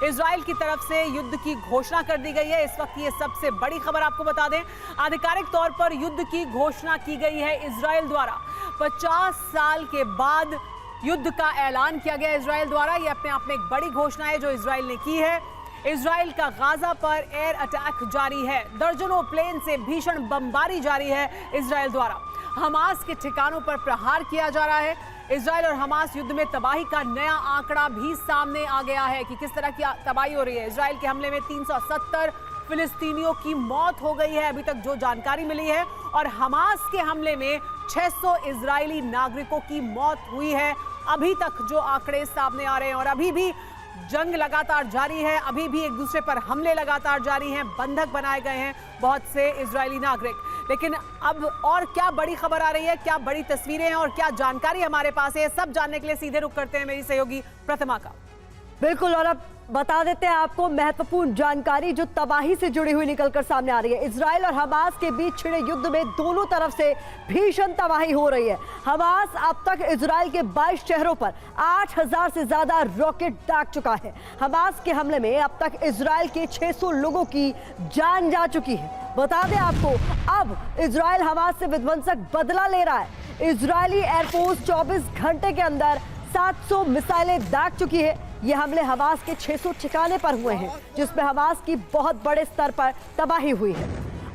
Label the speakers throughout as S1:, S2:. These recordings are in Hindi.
S1: इजराइल की तरफ से युद्ध की घोषणा कर दी गई है। इस वक्त ये सबसे बड़ी खबर आपको बता दें, आधिकारिक तौर पर युद्ध की घोषणा की गई है इजराइल द्वारा। 50 साल के बाद युद्ध का ऐलान किया गया इजराइल द्वारा। यह अपने आप में एक बड़ी घोषणा है जो इजराइल ने की है। इजराइल का गाजा पर एयर अटैक जारी है, दर्जनों प्लेन से भीषण बमबारी जारी है इजराइल द्वारा। हमास के ठिकानों पर प्रहार किया जा रहा है। इजराइल और हमास युद्ध में तबाही का नया आंकड़ा भी सामने आ गया है कि किस तरह की तबाही हो रही है। इजराइल के हमले में 370 फिलिस्तीनियों की मौत हो गई है अभी तक जो जानकारी मिली है, और हमास के हमले में 600 इजरायली नागरिकों की मौत हुई है अभी तक जो आंकड़े सामने आ रहे हैं। और अभी भी जंग लगातार जारी है, अभी भी एक दूसरे पर हमले लगातार जारी हैं, बंधक बनाए गए हैं बहुत से इजरायली नागरिक। लेकिन अब और क्या बड़ी खबर आ रही है, क्या बड़ी तस्वीरें हैं और क्या जानकारी हमारे पास है, सब जानने के लिए सीधे रुख करते हैं मेरी सहयोगी प्रतिमा का।
S2: बिल्कुल, और अब बता देते हैं आपको महत्वपूर्ण जानकारी जो तबाही से जुड़ी हुई निकलकर सामने आ रही है। इजराइल और हमास के बीच छिड़े युद्ध में दोनों तरफ से भीषण तबाही हो रही है। हमास अब तक इजराइल के 22 शहरों पर 8000 से ज्यादा रॉकेट दाग चुका है। हमास के हमले में अब तक इजराइल के 600 लोगों की जान जा चुकी है। बता दें आपको, अब इजराइल हमास से विध्वंसक बदला ले रहा है। इजरायली एयरफोर्स 24 घंटे के अंदर 700 मिसाइलें दाग चुकी है। ये हमले हमास के 600 ठिकाने पर हुए हैं जिसमें हमास की बहुत बड़े स्तर पर तबाही हुई है।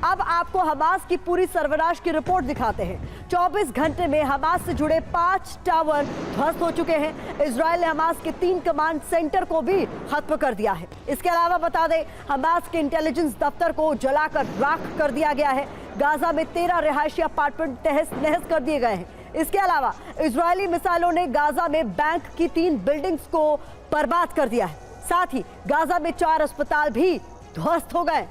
S2: अब आपको हमास की पूरी सर्वनाश की रिपोर्ट दिखाते हैं। 24 घंटे में हमास से जुड़े 5 टावर ध्वस्त हो चुके हैं। इजराइल ने हमास के 3 कमांड सेंटर को भी खत्म कर दिया है। इसके अलावा बता दें, हमास के इंटेलिजेंस दफ्तर को जलाकर राख कर दिया गया है। गाजा में 13 रिहायशी अपार्टमेंट तहस नहस कर दिए गए हैं। इसके अलावा इजरायली मिसाइलों ने गाजा में बैंक की 3 बिल्डिंग्स को बर्बाद कर दिया है। साथ ही गाजा में 4 अस्पताल भी ध्वस्त हो गए।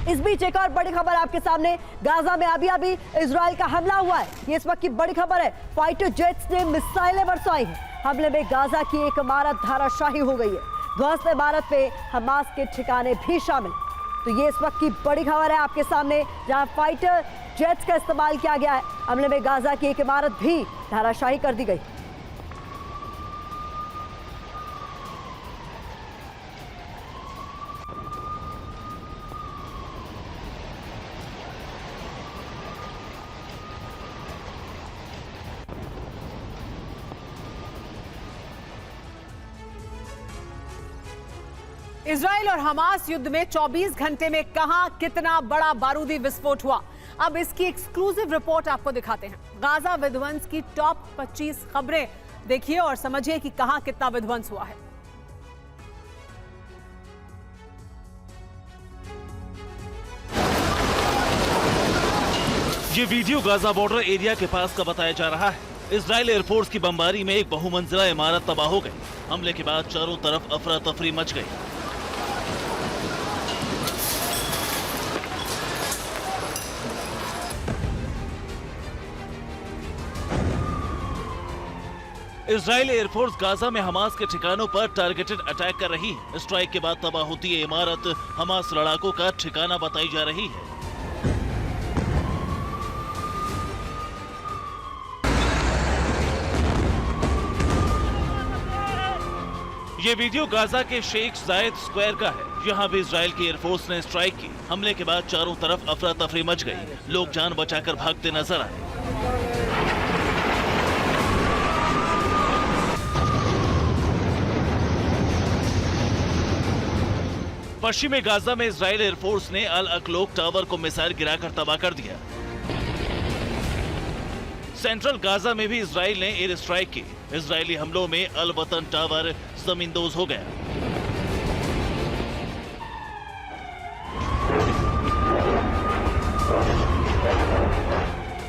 S2: इस बीच एक और बड़ी खबर आपके सामने, गाजा में अभी इजराइल का हमला हुआ है। ये इस वक्त की बड़ी खबर है। फाइटर जेट्स ने मिसाइलें बरसाई हैं। हमले में गाजा की एक इमारत धराशायी हो गई है। ध्वस्त इमारत पे हमास के ठिकाने भी शामिल। तो ये इस वक्त की बड़ी खबर है आपके सामने, जहां फाइटर जेट्स का इस्तेमाल किया गया है। हमले में गाजा की एक इमारत भी धराशायी कर दी गई।
S1: इजराइल और हमास युद्ध में 24 घंटे में कहां कितना बड़ा बारूदी विस्फोट हुआ, अब इसकी एक्सक्लूसिव रिपोर्ट आपको दिखाते हैं। गाजा विध्वंस की टॉप 25 खबरें देखिए और समझिए कि कहां कितना विध्वंस हुआ है।
S3: ये वीडियो गाजा बॉर्डर एरिया के पास का बताया जा रहा है। इजराइल एयरफोर्स की बमबारी में एक बहुमंजिला इमारत तबाह हो गई। हमले के बाद चारों तरफ अफरा तफरी मच गई। इजराइल एयरफोर्स गाजा में हमास के ठिकानों पर टारगेटेड अटैक कर रही है। स्ट्राइक के बाद तबाह होती है इमारत हमास लड़ाकों का ठिकाना बताई जा रही है। ये वीडियो गाजा के शेख जायद स्क्वायर का है। यहाँ भी इजराइल की एयरफोर्स ने स्ट्राइक की। हमले के बाद चारों तरफ अफरा तफरी मच गई। लोग जान बचाकर भागते नजर आए। पश्चिमी गाजा में इजराइल एयरफोर्स ने अल अकलोक टावर को मिसाइल गिराकर तबाह कर दिया। सेंट्रल गाजा में भी इजराइल ने एयर स्ट्राइक की। इजरायली हमलों में अल वतन टावर जमींदोज हो गया।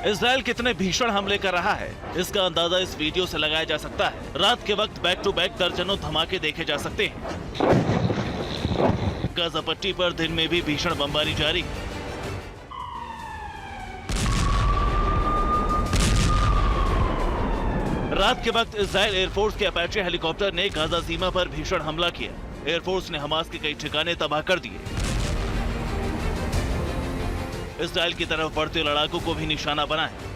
S3: इजराइल कितने भीषण हमले कर रहा है, इसका अंदाजा इस वीडियो से लगाया जा सकता है। रात के वक्त बैक टू बैक दर्जनों धमाके देखे जा सकते हैं। गाजा पट्टी पर दिन में भी भीषण बमबारी जारी है। रात के वक्त इजराइल एयरफोर्स के अपाचे हेलीकॉप्टर ने गाजा सीमा पर भीषण हमला किया। एयरफोर्स ने हमास के कई ठिकाने तबाह कर दिए। इजराइल की तरफ बढ़ते लड़ाकों को भी निशाना बनाया।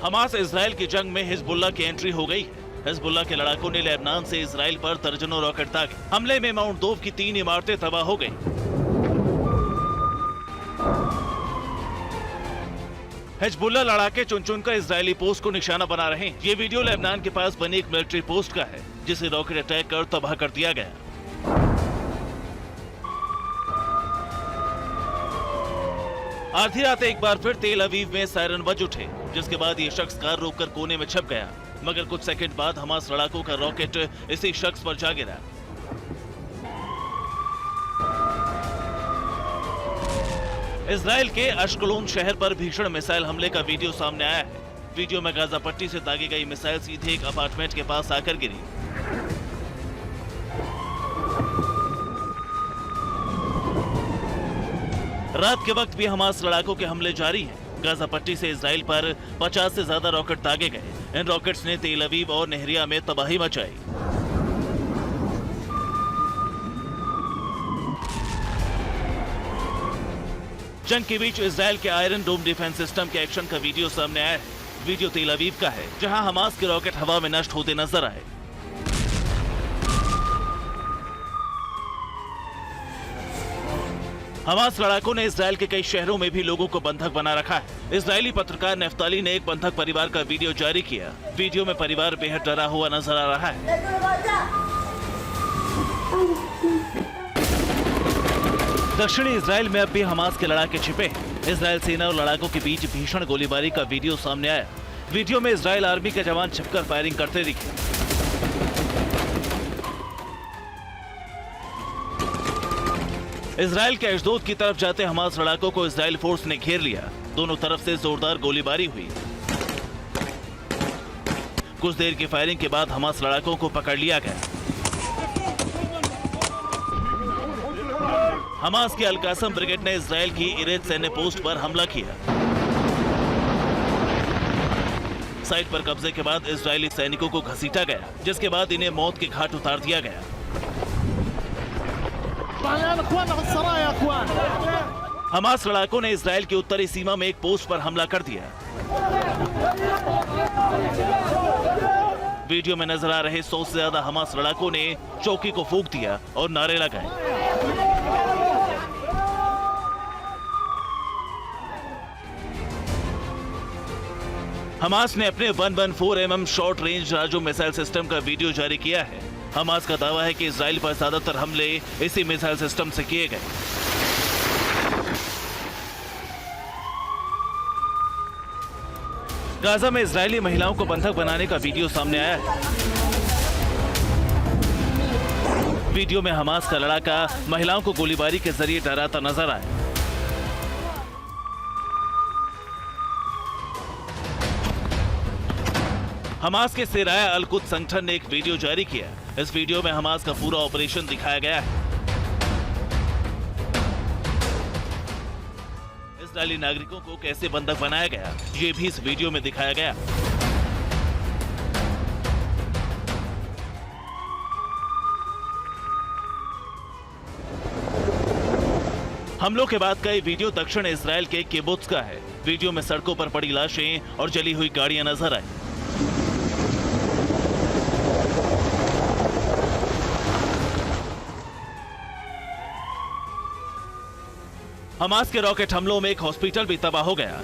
S3: हमास इजराइल की जंग में हिजबुल्लाह की एंट्री हो गई है। हिजबुल्लाह के लड़ाकों ने लेबनान से इजराइल पर दर्जनों रॉकेट दागे। हमले में माउंट दोव की 3 इमारतें तबाह हो गईं। हिजबुल्लाह लड़ाके चुन चुनकर इजरायली पोस्ट को निशाना बना रहे हैं। ये वीडियो लेबनान के पास बनी एक मिलिट्री पोस्ट का है, जिसे रॉकेट अटैक कर तबाह कर दिया गया। आधी रात एक बार फिर तेल अवीव में सायरन बज उठे, जिसके बाद ये शख्स कार रोककर कोने में छिप गया। मगर कुछ सेकंड बाद हमास लड़ाकों का रॉकेट इसी शख्स पर जा गिरा। इजराइल के अश्कलोन शहर पर भीषण मिसाइल हमले का वीडियो सामने आया है। वीडियो में गाजा पट्टी से दागी गई मिसाइल सीधे एक अपार्टमेंट के पास आकर गिरी। रात के वक्त भी हमास लड़ाकों के हमले जारी हैं। गाजा पट्टी से इजराइल पर 50 से ज्यादा रॉकेट दागे गए। इन रॉकेट्स ने तेल अवीव और नेहरिया में तबाही मचाई। जंग के बीच इजराइल के आयरन डोम डिफेंस सिस्टम के एक्शन का वीडियो सामने आया है। वीडियो तेल अवीव का है, जहां हमास के रॉकेट हवा में नष्ट होते नजर आए। हमास लड़ाकों ने इजराइल के कई शहरों में भी लोगों को बंधक बना रखा है। इजरायली पत्रकार नफ्ताली ने एक बंधक परिवार का वीडियो जारी किया। वीडियो में परिवार बेहद डरा हुआ नजर आ रहा है। दक्षिणी इजराइल में अब भी हमास के लड़ाके छिपे हैं। इजराइल सेना और लड़ाकों के बीच भीषण गोलीबारी का वीडियो सामने आया। वीडियो में इजराइल आर्मी के जवान छिपकर फायरिंग करते दिखे। इजराइल के अशदोद की तरफ जाते हमास लड़ाकों को इजराइल फोर्स ने घेर लिया। दोनों तरफ से जोरदार गोलीबारी हुई। कुछ देर की फायरिंग के बाद हमास लड़ाकों को पकड़ लिया गया। हमास की अल-कासम ब्रिगेड ने इजराइल की इरेद सैन्य पोस्ट पर हमला किया। साइट पर कब्जे के बाद इजरायली सैनिकों को घसीटा गया, जिसके बाद इन्हें मौत के घाट उतार दिया गया। हमास लड़ाकों ने इजराइल की उत्तरी सीमा में एक पोस्ट पर हमला कर दिया। वीडियो में नजर आ रहे 100 से ज्यादा हमास लड़ाकों ने चौकी को फूंक दिया और नारे लगाए। हमास ने अपने 114 mm शॉर्ट रेंज राजो मिसाइल सिस्टम का वीडियो जारी किया है। हमास का दावा है कि इजराइल पर ज्यादातर हमले इसी मिसाइल सिस्टम से किए गए। गाजा में इजरायली महिलाओं को बंधक बनाने का वीडियो सामने आया है। वीडियो में हमास का लड़ाका महिलाओं को गोलीबारी के जरिए डराता नजर आया। हमास के सेराया अल कुद्स संगठन ने एक वीडियो जारी किया। इस वीडियो में हमास का पूरा ऑपरेशन दिखाया गया है। इजरायली नागरिकों को कैसे बंधक बनाया गया, ये भी इस वीडियो में दिखाया गया। हमलों के बाद का ये वीडियो दक्षिण इजराइल के किबुत्ज का है। वीडियो में सड़कों पर पड़ी लाशें और जली हुई गाड़ियां नजर आई। हमास के रॉकेट हमलों में एक हॉस्पिटल भी तबाह हो गया।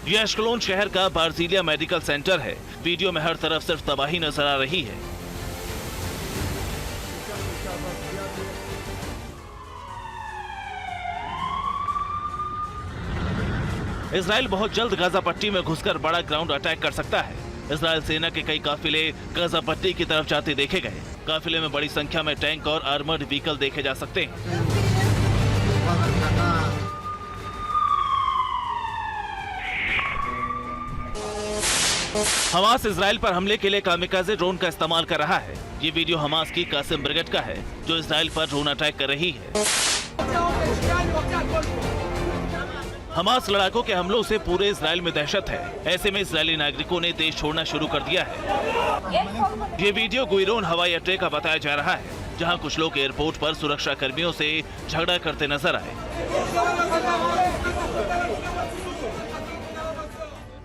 S3: यह अश्कलोन शहर का बारजीलिया मेडिकल सेंटर है। वीडियो में हर तरफ सिर्फ तबाही नजर आ रही है। इजराइल बहुत जल्द गाजा पट्टी में घुसकर बड़ा ग्राउंड अटैक कर सकता है। इजराइल सेना के कई काफिले गाजा पट्टी की तरफ जाते देखे गए। काफिले में बड़ी संख्या में टैंक और आर्मर्ड व्हीकल देखे जा सकते हैं। हमास इजराइल पर हमले के लिए कामिकाज़े ड्रोन का इस्तेमाल कर रहा है। ये वीडियो हमास की कासिम ब्रिगेड का है, जो इजराइल पर ड्रोन अटैक कर रही है। हमास लड़ाकों के हमलों से पूरे इजराइल में दहशत है। ऐसे में इजरायली नागरिकों ने देश छोड़ना शुरू कर दिया है। ये वीडियो गुइरोन हवाई अड्डे का बताया जा रहा है, जहां कुछ लोग एयरपोर्ट पर सुरक्षा कर्मियों से झगड़ा करते नजर आए।